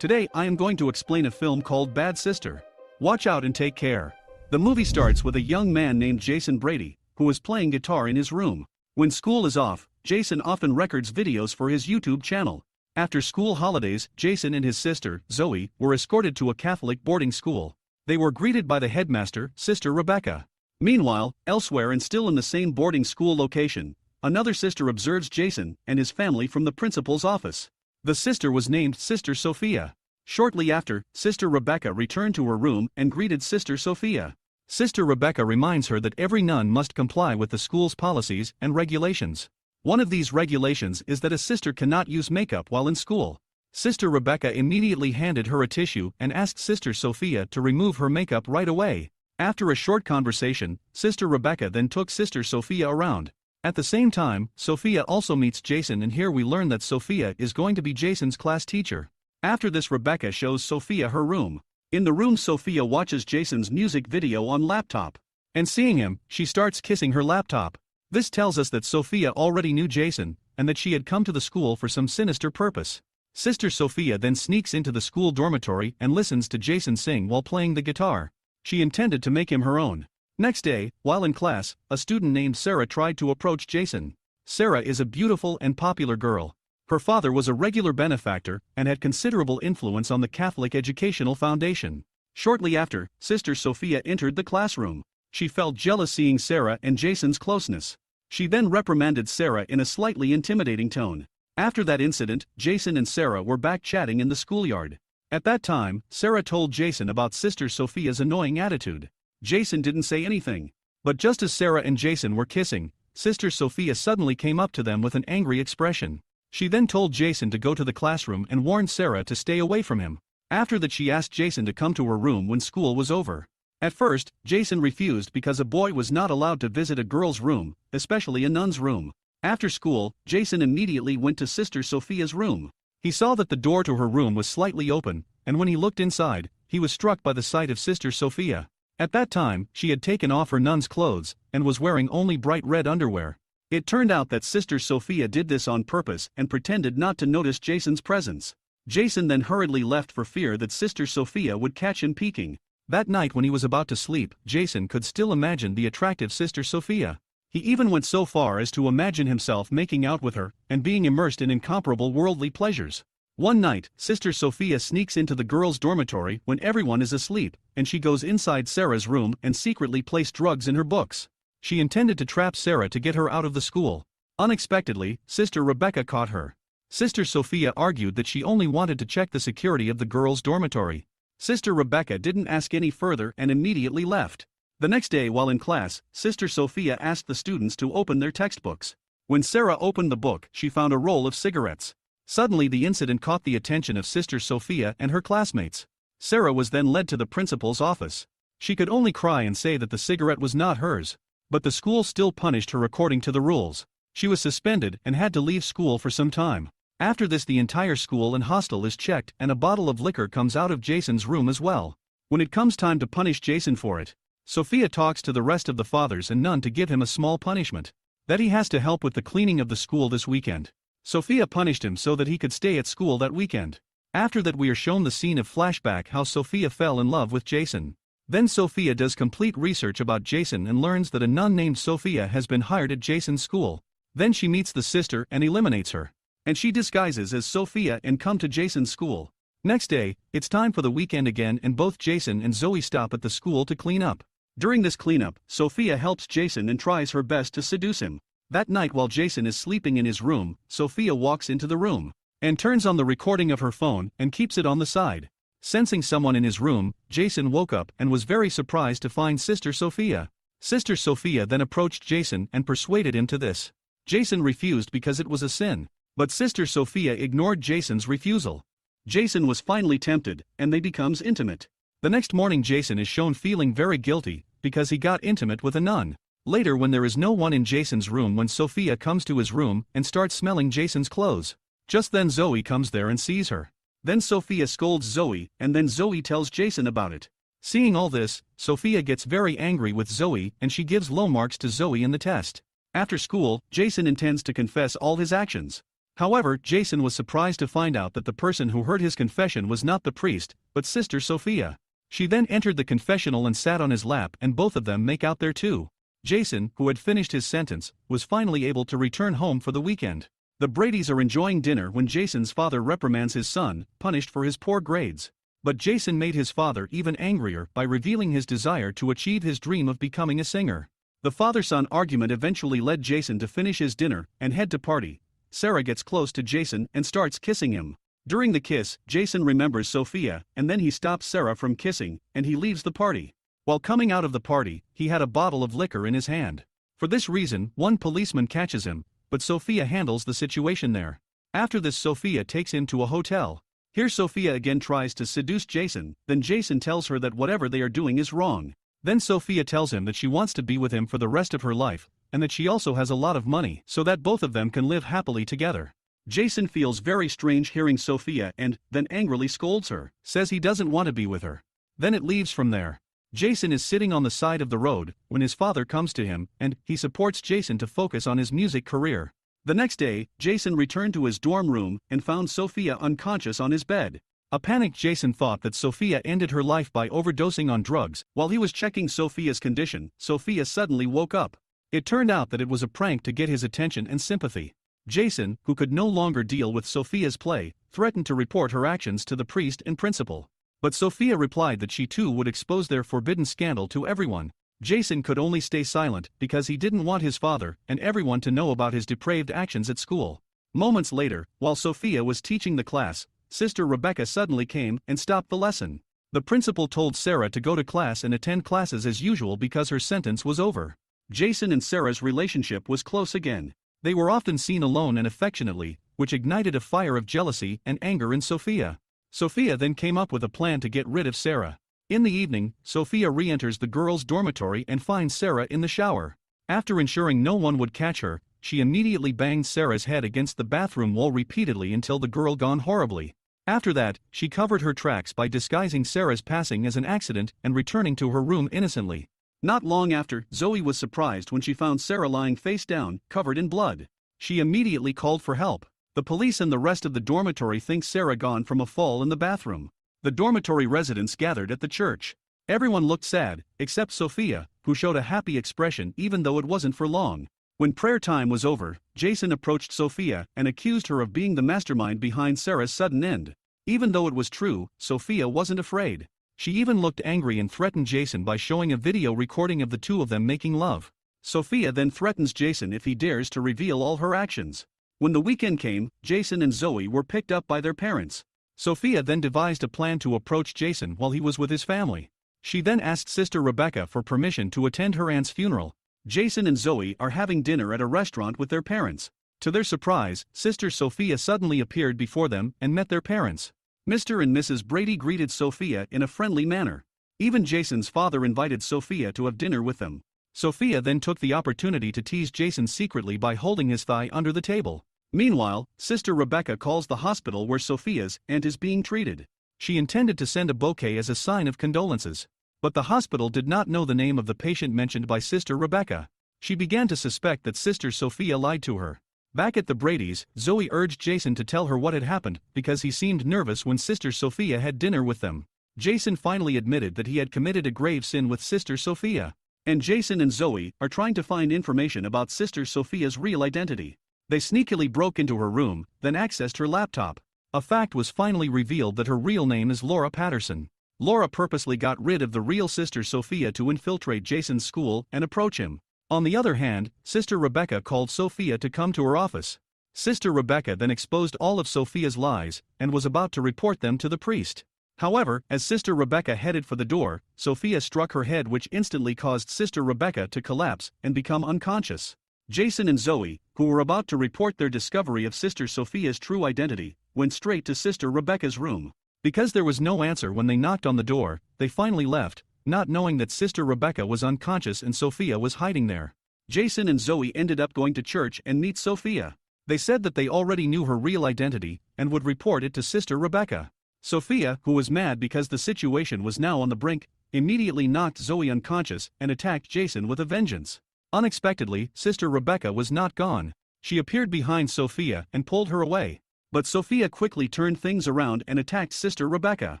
Today I am going to explain a film called Bad Sister. Watch out and take care. The movie starts with a young man named Jason Brady, who is playing guitar in his room. When school is off, Jason often records videos for his YouTube channel. After school holidays, Jason and his sister, Zoe, were escorted to a Catholic boarding school. They were greeted by the headmaster, Sister Rebecca. Meanwhile, elsewhere and still in the same boarding school location, another sister observes Jason and his family from the principal's office. The sister was named Sister Sophia. Shortly after, Sister Rebecca returned to her room and greeted Sister Sophia. Sister Rebecca reminds her that every nun must comply with the school's policies and regulations. One of these regulations is that a sister cannot use makeup while in school. Sister Rebecca immediately handed her a tissue and asked Sister Sophia to remove her makeup right away. After a short conversation, Sister Rebecca then took Sister Sophia around. At the same time, Sophia also meets Jason, and here we learn that Sophia is going to be Jason's class teacher. After this, Rebecca shows Sophia her room. In the room, Sophia watches Jason's music video on laptop. And seeing him, she starts kissing her laptop. This tells us that Sophia already knew Jason, and that she had come to the school for some sinister purpose. Sister Sophia then sneaks into the school dormitory and listens to Jason sing while playing the guitar. She intended to make him her own. Next day, while in class, a student named Sarah tried to approach Jason. Sarah is a beautiful and popular girl. Her father was a regular benefactor and had considerable influence on the Catholic Educational Foundation. Shortly after, Sister Sophia entered the classroom. She felt jealous seeing Sarah and Jason's closeness. She then reprimanded Sarah in a slightly intimidating tone. After that incident, Jason and Sarah were back chatting in the schoolyard. At that time, Sarah told Jason about Sister Sophia's annoying attitude. Jason didn't say anything. But just as Sarah and Jason were kissing, Sister Sophia suddenly came up to them with an angry expression. She then told Jason to go to the classroom and warned Sarah to stay away from him. After that, she asked Jason to come to her room when school was over. At first, Jason refused because a boy was not allowed to visit a girl's room, especially a nun's room. After school, Jason immediately went to Sister Sophia's room. He saw that the door to her room was slightly open, and when he looked inside, he was struck by the sight of Sister Sophia. At that time, she had taken off her nun's clothes and was wearing only bright red underwear. It turned out that Sister Sophia did this on purpose and pretended not to notice Jason's presence. Jason then hurriedly left for fear that Sister Sophia would catch him peeking. That night, when he was about to sleep, Jason could still imagine the attractive Sister Sophia. He even went so far as to imagine himself making out with her and being immersed in incomparable worldly pleasures. One night, Sister Sophia sneaks into the girls' dormitory when everyone is asleep, and she goes inside Sarah's room and secretly placed drugs in her books. She intended to trap Sarah to get her out of the school. Unexpectedly, Sister Rebecca caught her. Sister Sophia argued that she only wanted to check the security of the girls' dormitory. Sister Rebecca didn't ask any further and immediately left. The next day, while in class, Sister Sophia asked the students to open their textbooks. When Sarah opened the book, she found a roll of cigarettes. Suddenly, the incident caught the attention of Sister Sophia and her classmates. Sarah was then led to the principal's office. She could only cry and say that the cigarette was not hers. But the school still punished her according to the rules. She was suspended and had to leave school for some time. After this, the entire school and hostel is checked, and a bottle of liquor comes out of Jason's room as well. When it comes time to punish Jason for it, Sophia talks to the rest of the fathers and nun to give him a small punishment. That he has to help with the cleaning of the school this weekend. Sophia punished him so that he could stay at school that weekend. After that, we are shown the scene of flashback how Sophia fell in love with Jason. Then Sophia does complete research about Jason and learns that a nun named Sophia has been hired at Jason's school. Then she meets the sister and eliminates her. And she disguises as Sophia and come to Jason's school. Next day, it's time for the weekend again, and both Jason and Zoe stop at the school to clean up. During this cleanup, Sophia helps Jason and tries her best to seduce him. That night, while Jason is sleeping in his room, Sophia walks into the room and turns on the recording of her phone and keeps it on the side. Sensing someone in his room, Jason woke up and was very surprised to find Sister Sophia. Sister Sophia then approached Jason and persuaded him to this. Jason refused because it was a sin, but Sister Sophia ignored Jason's refusal. Jason was finally tempted, and they becomes intimate. The next morning, Jason is shown feeling very guilty because he got intimate with a nun. Later, when there is no one in Jason's room, when Sophia comes to his room and starts smelling Jason's clothes. Just then Zoe comes there and sees her. Then Sophia scolds Zoe, and then Zoe tells Jason about it. Seeing all this, Sophia gets very angry with Zoe and she gives low marks to Zoe in the test. After school, Jason intends to confess all his actions. However, Jason was surprised to find out that the person who heard his confession was not the priest, but Sister Sophia. She then entered the confessional and sat on his lap, and both of them make out there too. Jason, who had finished his sentence, was finally able to return home for the weekend. The Bradys are enjoying dinner when Jason's father reprimands his son, punished for his poor grades. But Jason made his father even angrier by revealing his desire to achieve his dream of becoming a singer. The father-son argument eventually led Jason to finish his dinner and head to party. Sarah gets close to Jason and starts kissing him. During the kiss, Jason remembers Sophia, and then he stops Sarah from kissing, and he leaves the party. While coming out of the party, he had a bottle of liquor in his hand. For this reason, one policeman catches him, but Sophia handles the situation there. After this, Sophia takes him to a hotel. Here Sophia again tries to seduce Jason, then Jason tells her that whatever they are doing is wrong. Then Sophia tells him that she wants to be with him for the rest of her life, and that she also has a lot of money so that both of them can live happily together. Jason feels very strange hearing Sophia and then angrily scolds her, says he doesn't want to be with her. Then it leaves from there. Jason is sitting on the side of the road when his father comes to him, and he supports Jason to focus on his music career. The next day, Jason returned to his dorm room and found Sophia unconscious on his bed. A panicked Jason thought that Sophia ended her life by overdosing on drugs. While he was checking Sophia's condition, Sophia suddenly woke up. It turned out that it was a prank to get his attention and sympathy. Jason, who could no longer deal with Sophia's play, threatened to report her actions to the priest and principal. But Sophia replied that she too would expose their forbidden scandal to everyone. Jason could only stay silent because he didn't want his father and everyone to know about his depraved actions at school. Moments later, while Sophia was teaching the class, Sister Rebecca suddenly came and stopped the lesson. The principal told Sarah to go to class and attend classes as usual because her sentence was over. Jason and Sarah's relationship was close again. They were often seen alone and affectionately, which ignited a fire of jealousy and anger in Sophia. Sophia then came up with a plan to get rid of Sarah. In the evening, Sophia re-enters the girls' dormitory and finds Sarah in the shower. After ensuring no one would catch her, she immediately banged Sarah's head against the bathroom wall repeatedly until the girl gone horribly. After that, she covered her tracks by disguising Sarah's passing as an accident and returning to her room innocently. Not long after, Zoe was surprised when she found Sarah lying face down, covered in blood. She immediately called for help. The police and the rest of the dormitory think Sarah gone from a fall in the bathroom. The dormitory residents gathered at the church. Everyone looked sad, except Sophia, who showed a happy expression even though it wasn't for long. When prayer time was over, Jason approached Sophia and accused her of being the mastermind behind Sarah's sudden end. Even though it was true, Sophia wasn't afraid. She even looked angry and threatened Jason by showing a video recording of the two of them making love. Sophia then threatens Jason if he dares to reveal all her actions. When the weekend came, Jason and Zoe were picked up by their parents. Sophia then devised a plan to approach Jason while he was with his family. She then asked Sister Rebecca for permission to attend her aunt's funeral. Jason and Zoe are having dinner at a restaurant with their parents. To their surprise, Sister Sophia suddenly appeared before them and met their parents. Mr. and Mrs. Brady greeted Sophia in a friendly manner. Even Jason's father invited Sophia to have dinner with them. Sophia then took the opportunity to tease Jason secretly by holding his thigh under the table. Meanwhile, Sister Rebecca calls the hospital where Sophia's aunt is being treated. She intended to send a bouquet as a sign of condolences. But the hospital did not know the name of the patient mentioned by Sister Rebecca. She began to suspect that Sister Sophia lied to her. Back at the Bradys, Zoe urged Jason to tell her what had happened because he seemed nervous when Sister Sophia had dinner with them. Jason finally admitted that he had committed a grave sin with Sister Sophia. And Jason and Zoe are trying to find information about Sister Sophia's real identity. They sneakily broke into her room, then accessed her laptop. A fact was finally revealed that her real name is Laura Patterson. Laura purposely got rid of the real Sister Sophia to infiltrate Jason's school and approach him. On the other hand, Sister Rebecca called Sophia to come to her office. Sister Rebecca then exposed all of Sophia's lies and was about to report them to the priest. However, as Sister Rebecca headed for the door, Sophia struck her head, which instantly caused Sister Rebecca to collapse and become unconscious. Jason and Zoe, who were about to report their discovery of Sister Sophia's true identity, went straight to Sister Rebecca's room. Because there was no answer when they knocked on the door, they finally left, not knowing that Sister Rebecca was unconscious and Sophia was hiding there. Jason and Zoe ended up going to church and meet Sophia. They said that they already knew her real identity and would report it to Sister Rebecca. Sophia, who was mad because the situation was now on the brink, immediately knocked Zoe unconscious and attacked Jason with a vengeance. Unexpectedly, Sister Rebecca was not gone. She appeared behind Sophia and pulled her away. But Sophia quickly turned things around and attacked Sister Rebecca.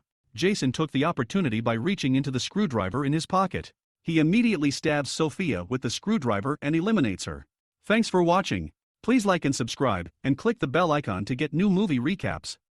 Jason took the opportunity by reaching into the screwdriver in his pocket. He immediately stabs Sophia with the screwdriver and eliminates her. Thanks for watching. Please like and subscribe, and click the bell icon to get new movie recaps.